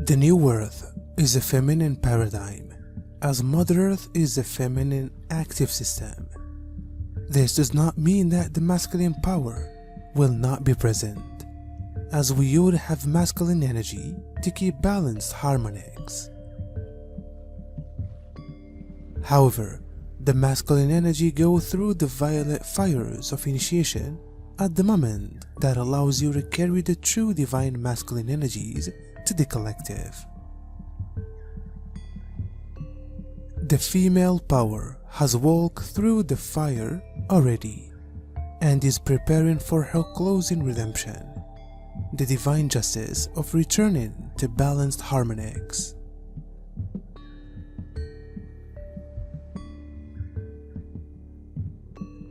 The New Earth is a feminine paradigm, as Mother Earth is a feminine active system. This does not mean that the masculine power will not be present, as we would have masculine energy to keep balanced harmonics. However, the masculine energy goes through the violet fires of initiation at the moment that allows you to carry the true divine masculine energies to the collective. The female power has walked through the fire already and is preparing for her closing redemption, the divine justice of returning to balanced harmonics.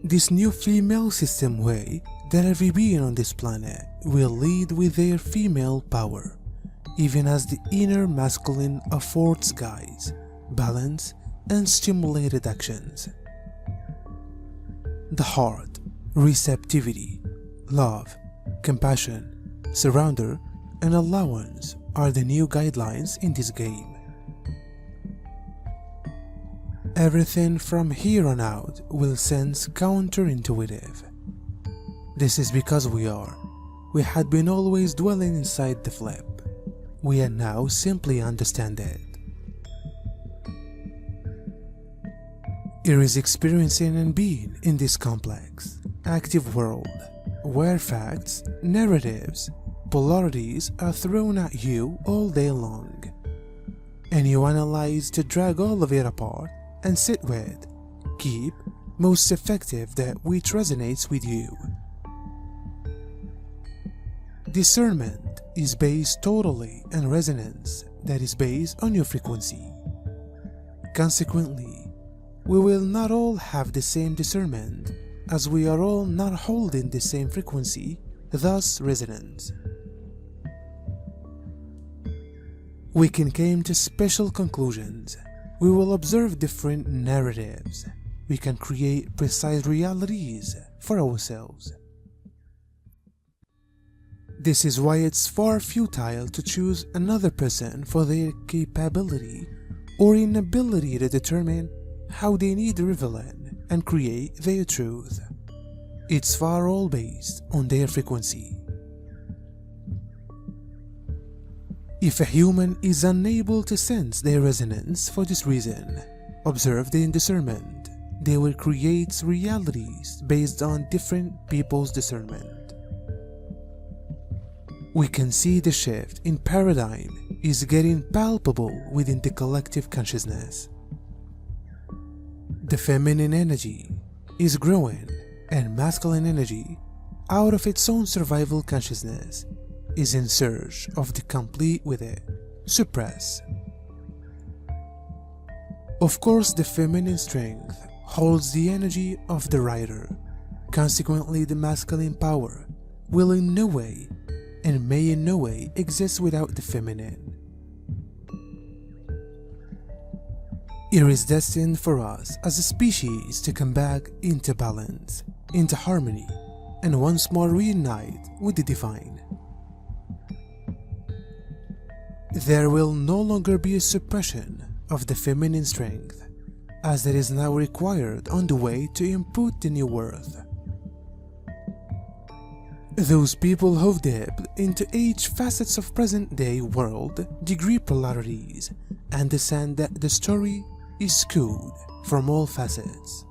This new female system way that every being on this planet will lead with their female power, even as the inner masculine affords guides, balance, and stimulated actions. The heart, receptivity, love, compassion, surrender, and allowance are the new guidelines in this game. Everything from here on out will sense counterintuitive. This is because we had been always dwelling inside the flip. We are now simply understand it. It is experiencing and being in this complex, active world, where facts, narratives, polarities are thrown at you all day long, and you analyze to drag all of it apart and sit with, keep, most effective that which resonates with you. Discernment is based totally on resonance that is based on your frequency. Consequently, we will not all have the same discernment, as we are all not holding the same frequency, thus resonance. We can come to special conclusions. We will observe different narratives. We can create precise realities for ourselves. This is why it's far futile to choose another person for their capability or inability to determine how they need to reveal and create their truth. It's far all based on their frequency. If a human is unable to sense their resonance for this reason, observe their discernment. They will create realities based on different people's discernment. We can see the shift in paradigm is getting palpable within the collective consciousness. The feminine energy is growing, and masculine energy, out of its own survival consciousness, is in search of the complete with it, suppress. Of course, the feminine strength holds the energy of the rider. Consequently, the masculine power will in no way and may in no way exist without the feminine. It is destined for us as a species to come back into balance, into harmony, and once more reunite with the divine. There will no longer be a suppression of the feminine strength, as it is now required on the way to input the new earth. Those people who've dipped into each facets of present-day world degree polarities understand that the story is skewed from all facets.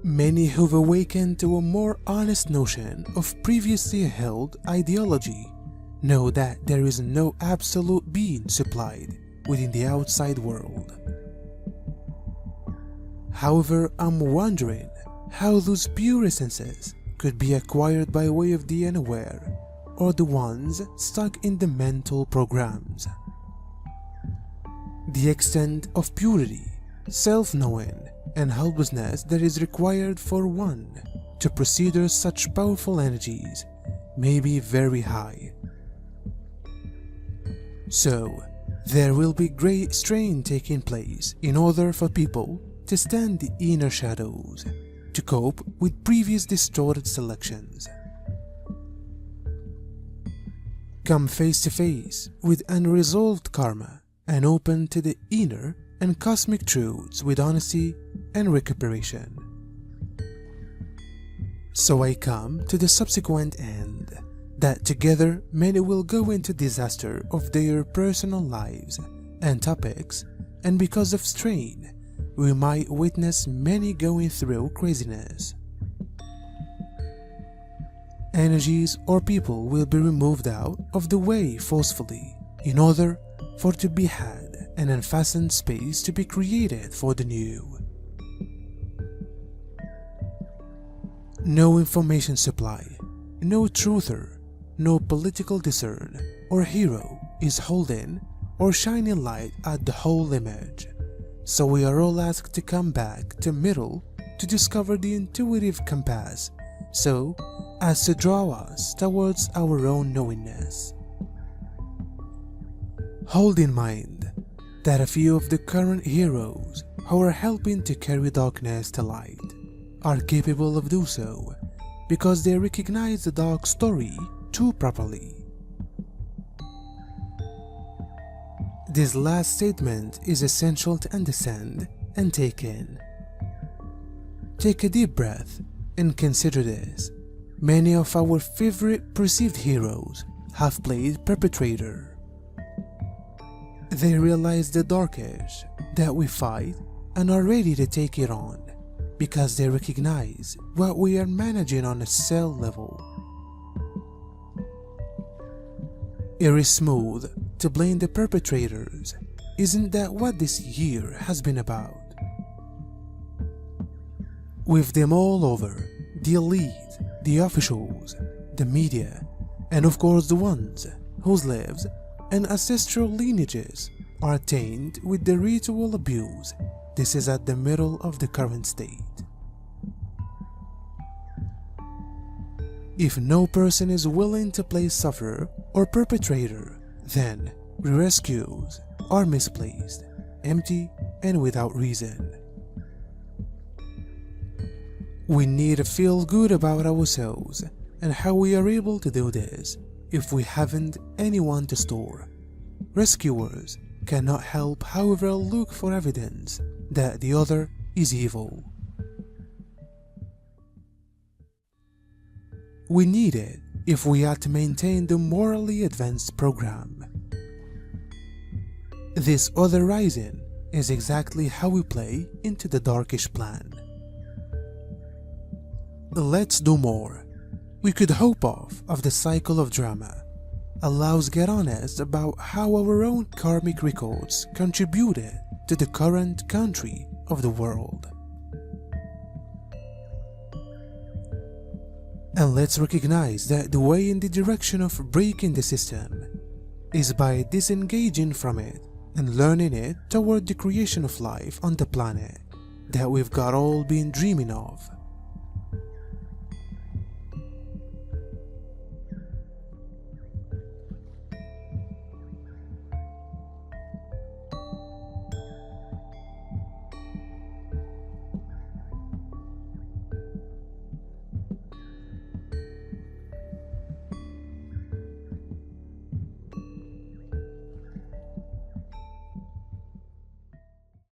Many who've awakened to a more honest notion of previously held ideology know that there is no absolute being supplied within the outside world. However, I'm wondering how those pure essences could be acquired by way of the unaware or the ones stuck in the mental programs. The extent of purity, self-knowing, and helplessness that is required for one to procedure such powerful energies may be very high. So, There will be great strain taking place in order for people to stand the inner shadows, to cope with previous distorted selections. Come face to face with unresolved karma and open to the inner and cosmic truths with honesty and recuperation. So I come to the subsequent end, that together many will go into disaster of their personal lives and topics, and because of strain, we might witness many going through craziness. Energies or people will be removed out of the way forcefully in order for to be had an unfastened space to be created for the new. No information supply, no truther, no political discern or hero is holding or shining light at the whole image. So we are all asked to come back to middle to discover the intuitive compass, so as to draw us towards our own knowingness. Hold in mind that a few of the current heroes who are helping to carry darkness to light are capable of doing so because they recognize the dark story too properly. This last statement is essential to understand and take in. Take a deep breath and consider this. Many of our favorite perceived heroes have played perpetrator. They realize the dark edge that we fight and are ready to take it on because they recognize what we are managing on a cell level. It is smooth to blame the perpetrators. Isn't that what this year has been about? With them all over, the elite, the officials, the media, and of course the ones whose lives and ancestral lineages are tainted with the ritual abuse, this is at the middle of the current state. If no person is willing to play sufferer or perpetrator, then rescues are misplaced, empty, and without reason. We need to feel good about ourselves and how we are able to do this if we haven't anyone to store. Rescuers cannot help however look for evidence that the other is evil. We need it if we are to maintain the morally advanced program. This other rising is exactly how we play into the darkish plan. Let's do more. We could hope of the cycle of drama allows get honest about how our own karmic records contributed to the current country of the world. And let's recognize that the way in the direction of breaking the system is by disengaging from it and learning it toward the creation of life on the planet that we've got all been dreaming of.